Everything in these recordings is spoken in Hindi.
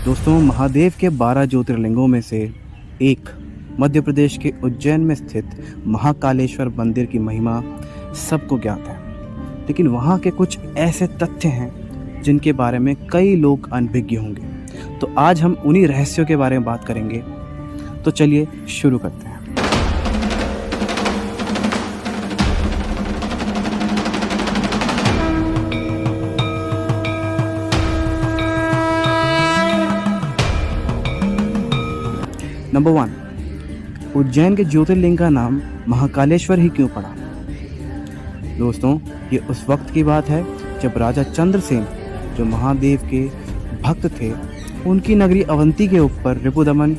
दोस्तों, महादेव के 12 ज्योतिर्लिंगों में से एक मध्य प्रदेश के उज्जैन में स्थित महाकालेश्वर मंदिर की महिमा सबको ज्ञात है। लेकिन वहाँ के कुछ ऐसे तथ्य हैं जिनके बारे में कई लोग अनभिज्ञ होंगे। तो आज हम उन्हीं रहस्यों के बारे में बात करेंगे। तो चलिए शुरू करते हैं। नंबर 1, उज्जैन के ज्योतिर्लिंग का नाम महाकालेश्वर ही क्यों पड़ा? दोस्तों, ये उस वक्त की बात है जब राजा चंद्रसेन, जो महादेव के भक्त थे, उनकी नगरी अवंती के ऊपर रिपुदमन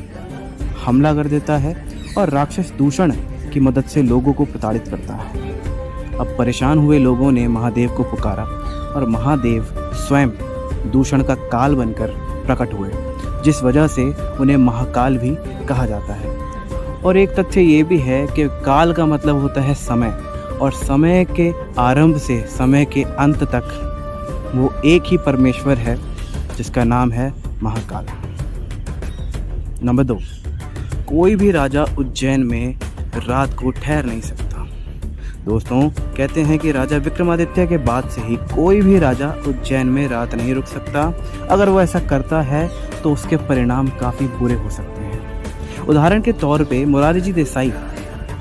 हमला कर देता है और राक्षस दूषण की मदद से लोगों को प्रताड़ित करता है। अब परेशान हुए लोगों ने महादेव को पुकारा और महादेव स्वयं दूषण का काल बनकर प्रकट हुए, जिस वजह से उन्हें महाकाल भी कहा जाता है। और एक तथ्य ये भी है कि काल का मतलब होता है समय, और समय के आरंभ से समय के अंत तक वो एक ही परमेश्वर है जिसका नाम है महाकाल। नंबर 2, कोई भी राजा उज्जैन में रात को ठहर नहीं सकता। दोस्तों, कहते हैं कि राजा विक्रमादित्य के बाद से ही कोई भी राजा उज्जैन में रात नहीं रुक सकता। अगर वो ऐसा करता है तो उसके परिणाम काफ़ी बुरे हो सकते हैं। उदाहरण के तौर पे मुरारी जी देसाई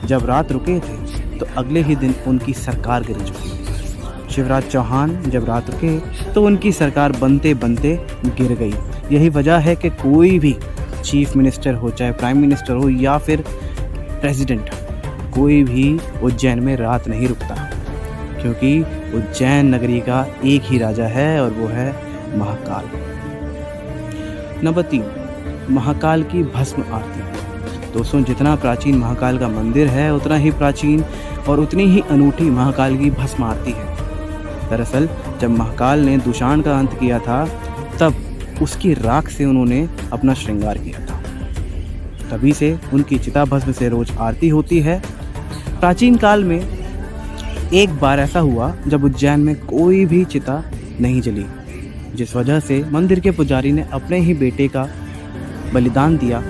जब रात रुके थे तो अगले ही दिन उनकी सरकार गिर चुकी। शिवराज चौहान जब रात रुके तो उनकी सरकार बनते बनते गिर गई। यही वजह है कि कोई भी चीफ मिनिस्टर हो, चाहे प्राइम मिनिस्टर हो या फिर प्रेसिडेंट, कोई भी उज्जैन में रात नहीं रुकता, क्योंकि उज्जैन नगरी का एक ही राजा है और वो है महाकाल। नंबर 3, महाकाल की भस्म आरती। दोस्तों, जितना प्राचीन महाकाल का मंदिर है उतना ही प्राचीन और उतनी ही अनूठी महाकाल की भस्म आरती है। दरअसल जब महाकाल ने दूषण का अंत किया था तब उसकी राख से उन्होंने अपना श्रृंगार किया था। तभी से उनकी चिता भस्म से रोज आरती होती है। प्राचीन काल में एक बार ऐसा हुआ जब उज्जैन में कोई भी चिता नहीं जली, जिस वजह से मंदिर के पुजारी ने अपने ही बेटे का बलिदान दिया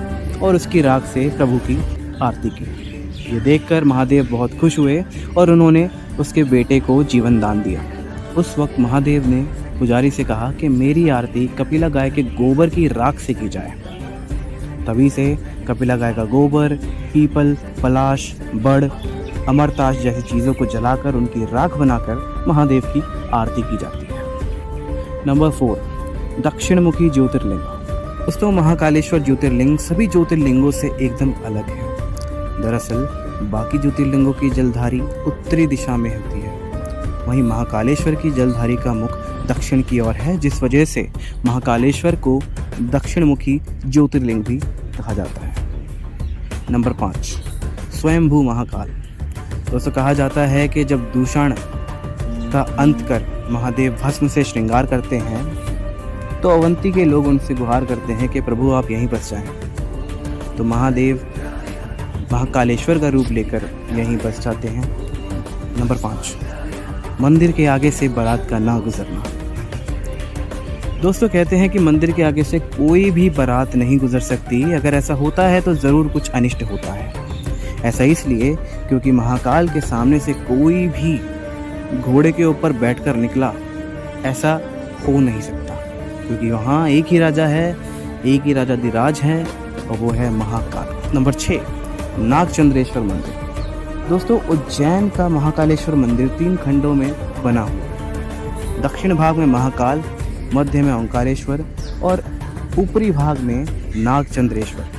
और उसकी राख से प्रभु की आरती की। ये देखकर महादेव बहुत खुश हुए और उन्होंने उसके बेटे को जीवन दान दिया। उस वक्त महादेव ने पुजारी से कहा कि मेरी आरती कपिला गाय के गोबर की राख से की जाए। तभी से कपिला गाय का गोबर, पीपल, पलाश, बड़, अमरताश जैसी चीज़ों को जलाकर उनकी राख बनाकर महादेव की आरती की जाती है। नंबर 4, दक्षिणमुखी ज्योतिर्लिंग। दोस्तों, महाकालेश्वर ज्योतिर्लिंग सभी ज्योतिर्लिंगों से एकदम अलग है। दरअसल बाकी ज्योतिर्लिंगों की जलधारी उत्तरी दिशा में होती है, वहीं महाकालेश्वर की जलधारी का मुख दक्षिण की ओर है, जिस वजह से महाकालेश्वर को दक्षिणमुखी ज्योतिर्लिंग भी कहा जाता है। नंबर 5, स्वयंभू महाकाल। दोस्तों, कहा जाता है कि जब दूषण का अंत कर महादेव भस्म से श्रृंगार करते हैं तो अवंती के लोग उनसे गुहार करते हैं कि प्रभु आप यहीं बस जाएं। तो महादेव महाकालेश्वर का रूप लेकर यहीं बस जाते हैं। नंबर 5, मंदिर के आगे से बारात का ना गुजरना। दोस्तों, कहते हैं कि मंदिर के आगे से कोई भी बारात नहीं गुजर सकती। अगर ऐसा होता है तो ज़रूर कुछ अनिष्ट होता है। ऐसा इसलिए क्योंकि महाकाल के सामने से कोई भी घोड़े के ऊपर बैठकर निकला, ऐसा हो नहीं सकता, क्योंकि वहाँ एक ही राजा है, एक ही राजाधिराज है और वो है महाकाल। नंबर 6, नागचंद्रेश्वर मंदिर। दोस्तों, उज्जैन का महाकालेश्वर मंदिर 3 खंडों में बना हुआ है। दक्षिण भाग में महाकाल, मध्य में ओंकारेश्वर और ऊपरी भाग में नागचंद्रेश्वर।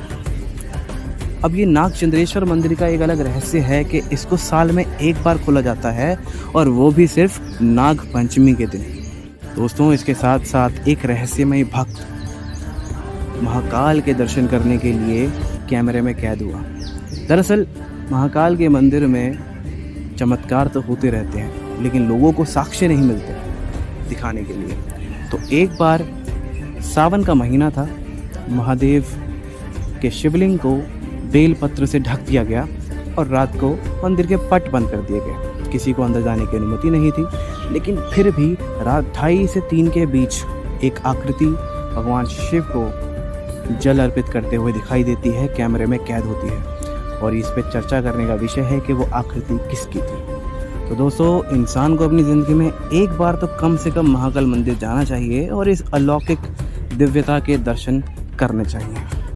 अब ये नागचंद्रेश्वर मंदिर का एक अलग रहस्य है कि इसको साल में एक बार खोला जाता है और वो भी सिर्फ नाग पंचमी के दिन। दोस्तों, इसके साथ साथ एक रहस्यमय भक्त महाकाल के दर्शन करने के लिए कैमरे में कैद हुआ। दरअसल महाकाल के मंदिर में चमत्कार तो होते रहते हैं, लेकिन लोगों को साक्ष्य नहीं मिलते दिखाने के लिए। तो एक बार सावन का महीना था, महादेव के शिवलिंग को बेलपत्र से ढक दिया गया और रात को मंदिर के पट बंद कर दिए गए। किसी को अंदर जाने की अनुमति नहीं थी, लेकिन फिर भी रात 2:30 से 3 के बीच एक आकृति भगवान शिव को जल अर्पित करते हुए दिखाई देती है, कैमरे में कैद होती है और इस पे चर्चा करने का विषय है कि वो आकृति किसकी थी। तो दोस्तों, इंसान को अपनी ज़िंदगी में एक बार तो कम से कम महाकाल मंदिर जाना चाहिए और इस अलौकिक दिव्यता के दर्शन करने चाहिए।